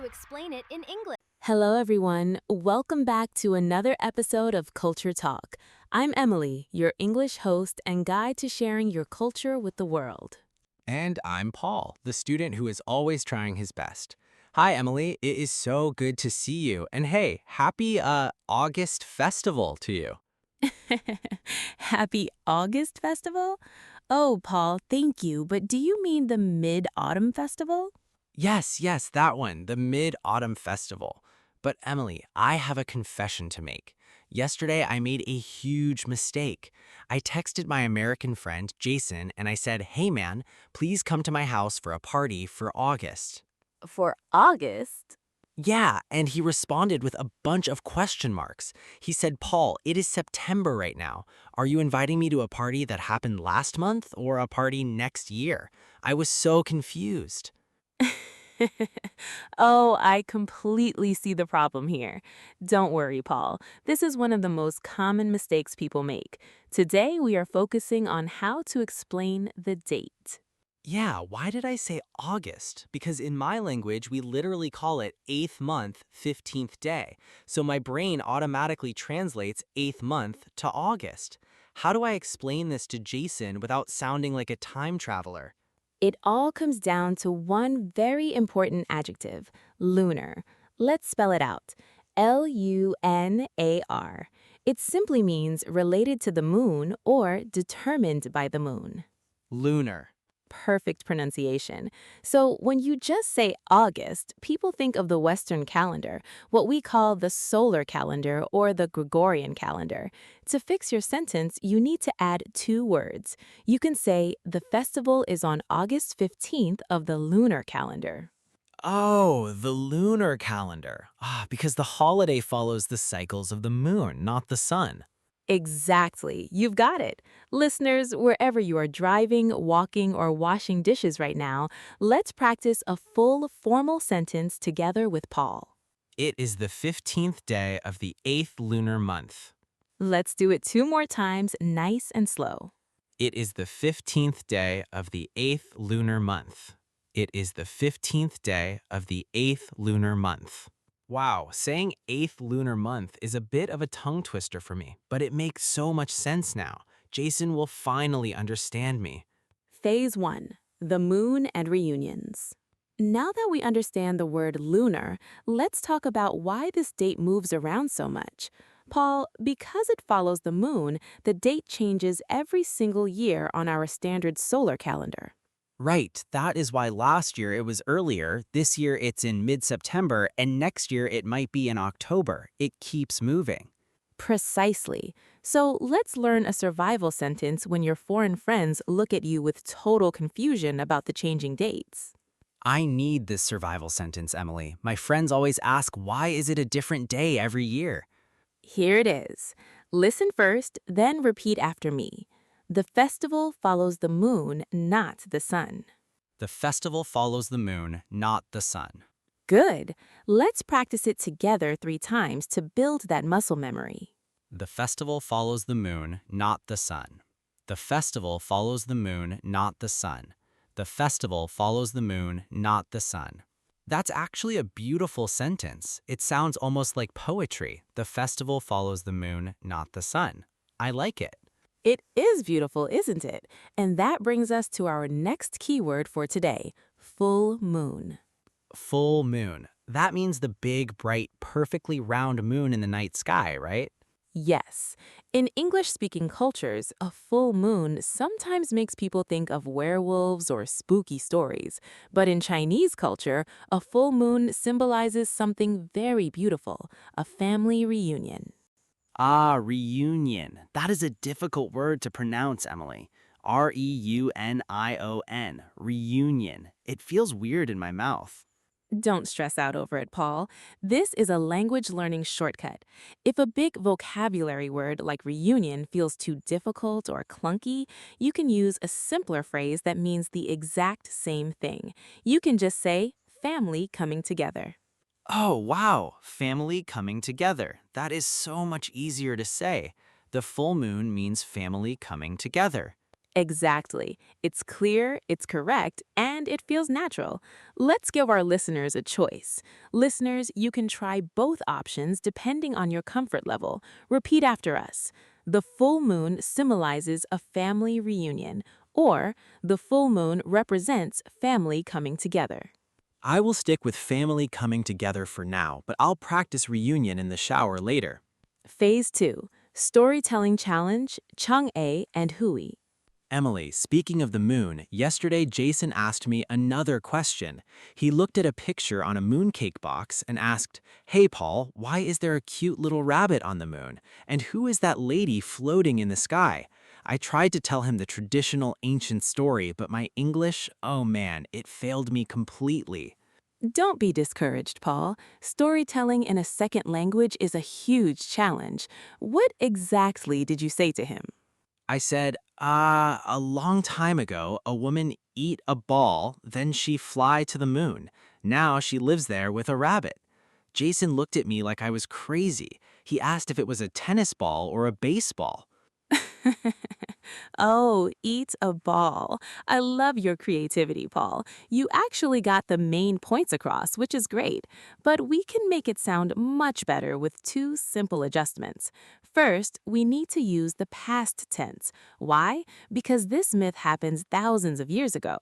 to explain it in English. Hello, everyone. Welcome back to another episode of Culture Talk. I'm Emily, your English host and guide to sharing your culture with the world. And I'm Paul, the student who is always trying his best. Hi, Emily. It is so good to see you. And hey, happy August festival to you. Happy August Festival? Oh, Paul, thank you, but do you mean the Mid-Autumn Festival? Yes, that one, the Mid-Autumn Festival. But Emily, I have a confession to make. Yesterday, I made a huge mistake. I texted my American friend, Jason, and I said, hey man, please come to my house for a party for August. For August? Yeah, and he responded with a bunch of question marks. He said, Paul, it is September right now. Are you inviting me to a party that happened last month or a party next year? I was so confused. Oh, I completely see the problem here. Don't worry, Paul. This is one of the most common mistakes people make. Today, we are focusing on how to explain the date. Yeah, why did I say August? Because in my language, we literally call it 8th month, 15th day. So my brain automatically translates 8th month to August. How do I explain this to Jason without sounding like a time traveler? It all comes down to one very important adjective, lunar. Let's spell it out. Lunar. It simply means related to the moon or determined by the moon. Lunar. Perfect pronunciation. So when you just say August, people think of the Western calendar, what we call the solar calendar or the Gregorian calendar. To fix your sentence, you need to add two words. You can say, the festival is on August 15th of the lunar calendar. Oh, the lunar calendar. Because the holiday follows the cycles of the moon, not the sun. Exactly. You've got it. Listeners, wherever you are driving, walking, or washing dishes right now, let's practice a full, formal sentence together with Paul. It is the 15th day of the 8th lunar month. Let's do it two more times, nice and slow. It is the 15th day of the 8th lunar month. It is the 15th day of the 8th lunar month. Wow, saying 8th lunar month is a bit of a tongue twister for me, but it makes so much sense now. Jason will finally understand me. Phase 1. The moon and reunions. Now that we understand the word lunar, let's talk about why this date moves around so much. Paul, because it follows the moon, the date changes every single year on our standard solar calendar. Right, that is why last year it was earlier, this year it's in mid-September, and next year it might be in October. It keeps moving. Precisely. So let's learn a survival sentence when your foreign friends look at you with total confusion about the changing dates. I need this survival sentence, Emily. My friends always ask, why is it a different day every year? Here it is. Listen first, then repeat after me. The festival follows the moon, not the sun. The festival follows the moon, not the sun. Good. Let's practice it together 3 times to build that muscle memory. The festival follows the moon, not the sun. The festival follows the moon, not the sun. The festival follows the moon, not the sun. That's actually a beautiful sentence. It sounds almost like poetry. The festival follows the moon, not the sun. I like it. It is beautiful, isn't it? And that brings us to our next keyword for today, full moon. Full moon. That means the big, bright, perfectly round moon in the night sky, right? Yes. In English-speaking cultures, a full moon sometimes makes people think of werewolves or spooky stories. But in Chinese culture, a full moon symbolizes something very beautiful, a family reunion. Reunion. That is a difficult word to pronounce, Emily. Reunion. Reunion. It feels weird in my mouth. Don't stress out over it, Paul. This is a language learning shortcut. If a big vocabulary word like reunion feels too difficult or clunky, you can use a simpler phrase that means the exact same thing. You can just say, family coming together. Oh, wow. Family coming together. That is so much easier to say. The full moon means family coming together. Exactly. It's clear, it's correct, and it feels natural. Let's give our listeners a choice. Listeners, you can try both options depending on your comfort level. Repeat after us. The full moon symbolizes a family reunion, or the full moon represents family coming together. I will stick with family coming together for now, but I'll practice reunion in the shower later. Phase 2, Storytelling Challenge, Chang'e and Houyi. Emily, speaking of the moon, yesterday Jason asked me another question. He looked at a picture on a mooncake box and asked, "Hey Paul, why is there a cute little rabbit on the moon? And who is that lady floating in the sky?" I tried to tell him the traditional ancient story, but my English, oh man, it failed me completely. Don't be discouraged, Paul. Storytelling in a second language is a huge challenge. What exactly did you say to him? I said, a long time ago, a woman eat a ball, then she fly to the moon. Now she lives there with a rabbit. Jason looked at me like I was crazy. He asked if it was a tennis ball or a baseball. Oh, eat a ball. I love your creativity, Paul. You actually got the main points across, which is great. But we can make it sound much better with two simple adjustments. First, we need to use the past tense. Why? Because this myth happens thousands of years ago.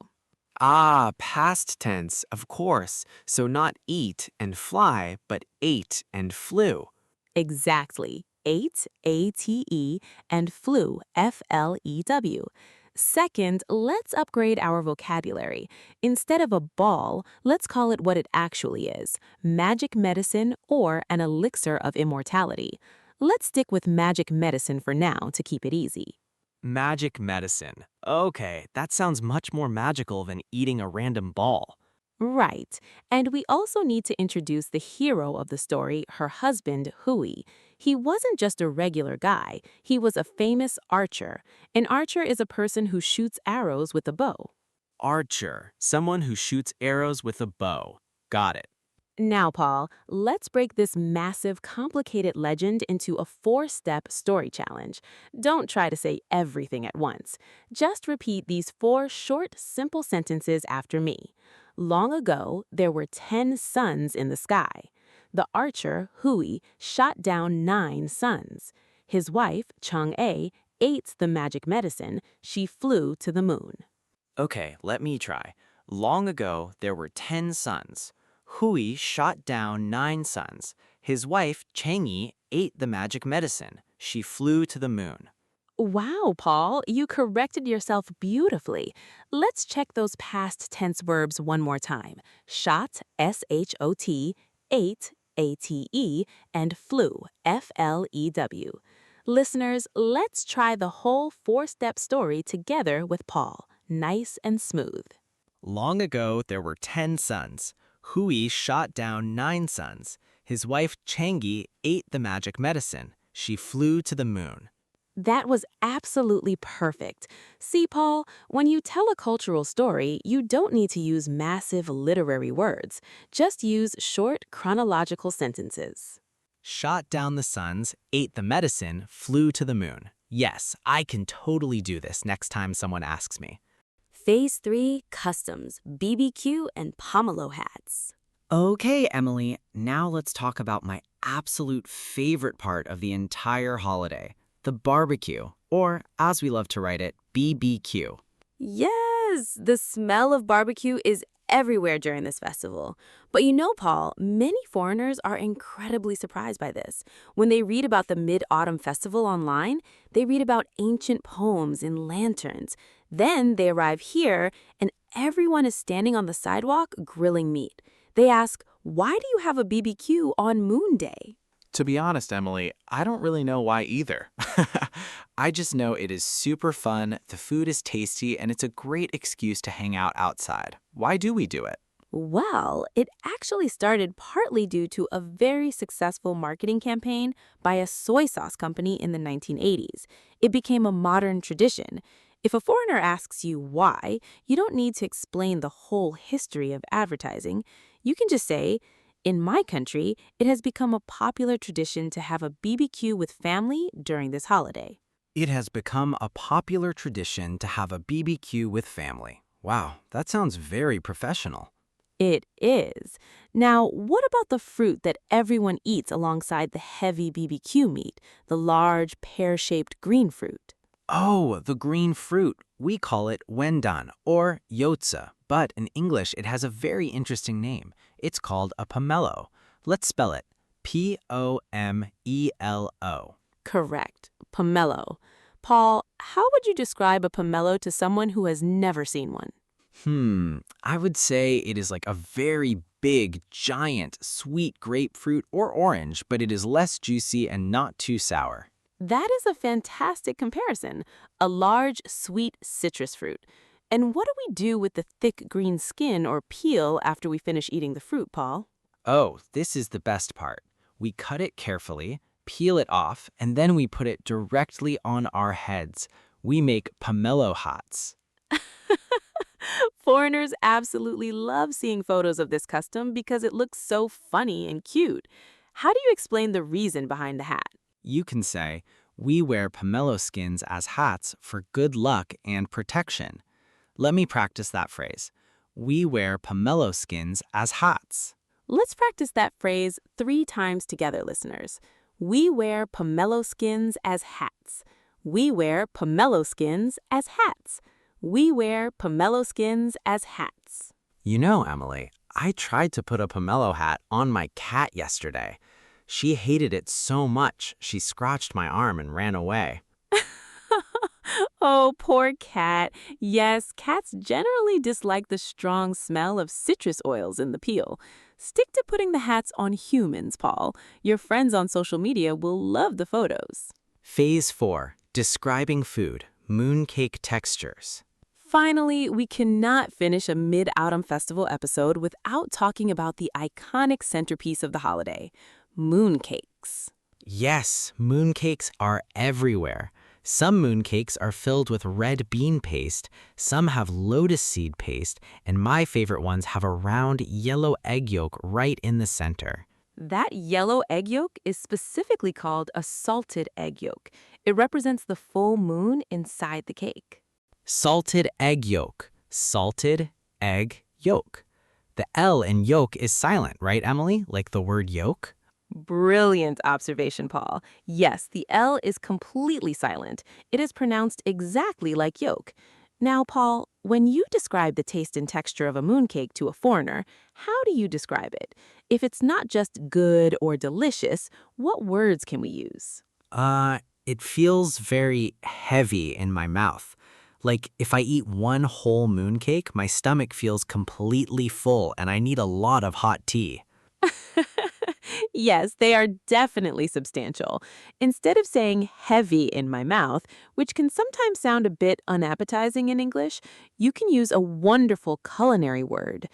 Ah, past tense, of course. So not eat and fly, but ate and flew. Exactly. Ate, A-T-E, and flew, F-L-E-W. Second, let's upgrade our vocabulary. Instead of a ball, let's call it what it actually is, magic medicine or an elixir of immortality. Let's stick with magic medicine for now to keep it easy. Magic medicine. Okay, that sounds much more magical than eating a random ball. Right. And we also need to introduce the hero of the story, her husband, Hui. He wasn't just a regular guy, he was a famous archer. An archer is a person who shoots arrows with a bow. Archer, someone who shoots arrows with a bow. Got it. Now, Paul, let's break this massive, complicated legend into a four-step story challenge. Don't try to say everything at once. Just repeat these four short, simple sentences after me. Long ago, there were 10 suns in the sky. The archer, Hui, shot down 9 suns. His wife, Chang'e, ate the magic medicine. She flew to the moon. Okay, let me try. Long ago, there were 10 suns. Hui shot down 9 suns. His wife, Chang'e, ate the magic medicine. She flew to the moon. Wow, Paul, you corrected yourself beautifully. Let's check those past tense verbs one more time. Shot, S-H-O-T, ate, A-T-E, and flew, F-L-E-W. Listeners, let's try the whole four-step story together with Paul. Nice and smooth. Long ago, there were 10 sons. Hui shot down 9 sons. His wife, Chang'e, ate the magic medicine. She flew to the moon. That was absolutely perfect. See, Paul, when you tell a cultural story, you don't need to use massive literary words. Just use short chronological sentences. Shot down the suns, ate the medicine, flew to the moon. Yes, I can totally do this next time someone asks me. Phase 3, Customs, BBQ and Pomelo Hats. Okay, Emily, now let's talk about my absolute favorite part of the entire holiday, the barbecue, or as we love to write it, BBQ. Yes, the smell of barbecue is everywhere during this festival. But you know, Paul, many foreigners are incredibly surprised by this. When they read about the Mid-Autumn Festival online, they read about ancient poems and lanterns. Then they arrive here, and everyone is standing on the sidewalk grilling meat. They ask, why do you have a BBQ on Moon Day? To be honest, Emily, I don't really know why either. I just know it is super fun, the food is tasty, and it's a great excuse to hang out outside. Why do we do it? Well, it actually started partly due to a very successful marketing campaign by a soy sauce company in the 1980s. It became a modern tradition. If a foreigner asks you why, you don't need to explain the whole history of advertising. You can just say, in my country, it has become a popular tradition to have a BBQ with family during this holiday. It has become a popular tradition to have a BBQ with family. Wow, that sounds very professional. It is. Now, what about the fruit that everyone eats alongside the heavy BBQ meat, the large pear-shaped green fruit? Oh, the green fruit. We call it wendan or yotze, but in English it has a very interesting name. It's called a pomelo. Let's spell it. Pomelo. Correct. Pomelo. Paul, how would you describe a pomelo to someone who has never seen one? I would say it is like a very big, giant, sweet grapefruit or orange, but it is less juicy and not too sour. That is a fantastic comparison. A large, sweet citrus fruit. And what do we do with the thick green skin or peel after we finish eating the fruit, Paul? Oh, this is the best part. We cut it carefully, peel it off, and then we put it directly on our heads. We make pomelo hats. Foreigners absolutely love seeing photos of this custom because it looks so funny and cute. How do you explain the reason behind the hat? You can say, we wear pomelo skins as hats for good luck and protection. Let me practice that phrase. We wear pomelo skins as hats. Let's practice that phrase 3 times together, listeners. We wear pomelo skins as hats. We wear pomelo skins as hats. We wear pomelo skins as hats. You know, Emily, I tried to put a pomelo hat on my cat yesterday. She hated it so much, she scratched my arm and ran away. Oh, poor cat. Yes, cats generally dislike the strong smell of citrus oils in the peel. Stick to putting the hats on humans, Paul. Your friends on social media will love the photos. Phase 4. Describing food. Mooncake textures. Finally, we cannot finish a Mid-Autumn Festival episode without talking about the iconic centerpiece of the holiday, mooncakes. Yes, mooncakes are everywhere. Some mooncakes are filled with red bean paste, some have lotus seed paste, and my favorite ones have a round yellow egg yolk right in the center. That yellow egg yolk is specifically called a salted egg yolk. It represents the full moon inside the cake. Salted egg yolk. Salted egg yolk. The L in yolk is silent, right, Emily? Like the word yolk? Brilliant observation, Paul. Yes, the L is completely silent. It is pronounced exactly like yolk. Now, Paul, when you describe the taste and texture of a mooncake to a foreigner, how do you describe it? If it's not just good or delicious, what words can we use? It feels very heavy in my mouth. Like if I eat one whole mooncake, my stomach feels completely full and I need a lot of hot tea. Yes, they are definitely substantial. Instead of saying heavy in my mouth, which can sometimes sound a bit unappetizing in English, you can use a wonderful culinary word,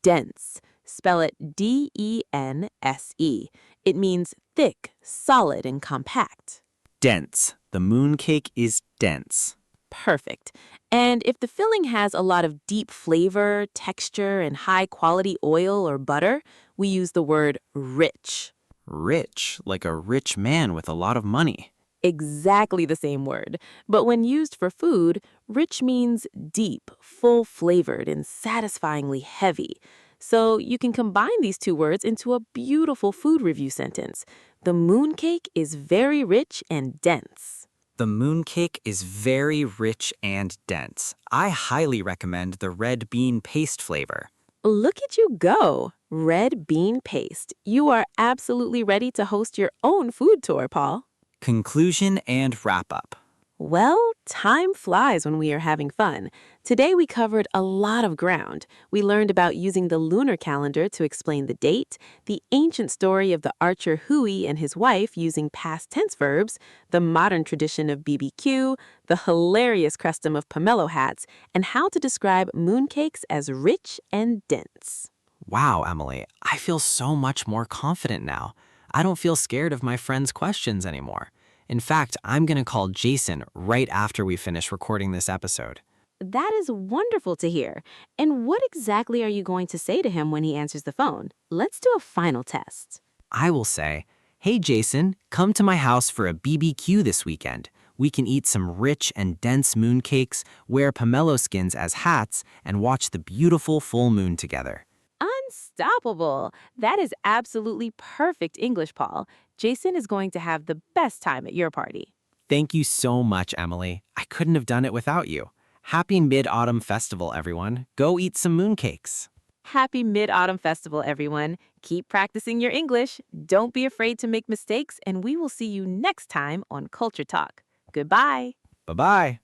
dense. Spell it D-E-N-S-E. It means thick, solid, and compact. Dense. The mooncake is dense. Perfect. And if the filling has a lot of deep flavor, texture, and high-quality oil or butter, we use the word rich. Rich, like a rich man with a lot of money. Exactly the same word. But when used for food, rich means deep, full-flavored, and satisfyingly heavy. So you can combine these 2 words into a beautiful food review sentence. The mooncake is very rich and dense. The mooncake is very rich and dense. I highly recommend the red bean paste flavor. Look at you go! Red bean paste. You are absolutely ready to host your own food tour, Paul. Conclusion and wrap-up. Well, time flies when we are having fun. Today we covered a lot of ground. We learned about using the lunar calendar to explain the date, the ancient story of the archer Houyi and his wife using past tense verbs, the modern tradition of BBQ, the hilarious custom of pomelo hats, and how to describe mooncakes as rich and dense. Wow, Emily, I feel so much more confident now. I don't feel scared of my friends' questions anymore. In fact, I'm going to call Jason right after we finish recording this episode. That is wonderful to hear. And what exactly are you going to say to him when he answers the phone? Let's do a final test. I will say, hey Jason, come to my house for a BBQ this weekend. We can eat some rich and dense mooncakes, wear pomelo skins as hats, and watch the beautiful full moon together. Unstoppable! That is absolutely perfect English, Paul. Jason is going to have the best time at your party. Thank you so much, Emily. I couldn't have done it without you. Happy Mid-Autumn Festival, everyone. Go eat some mooncakes. Happy Mid-Autumn Festival, everyone. Keep practicing your English. Don't be afraid to make mistakes, and we will see you next time on Culture Talk. Goodbye. Bye-bye.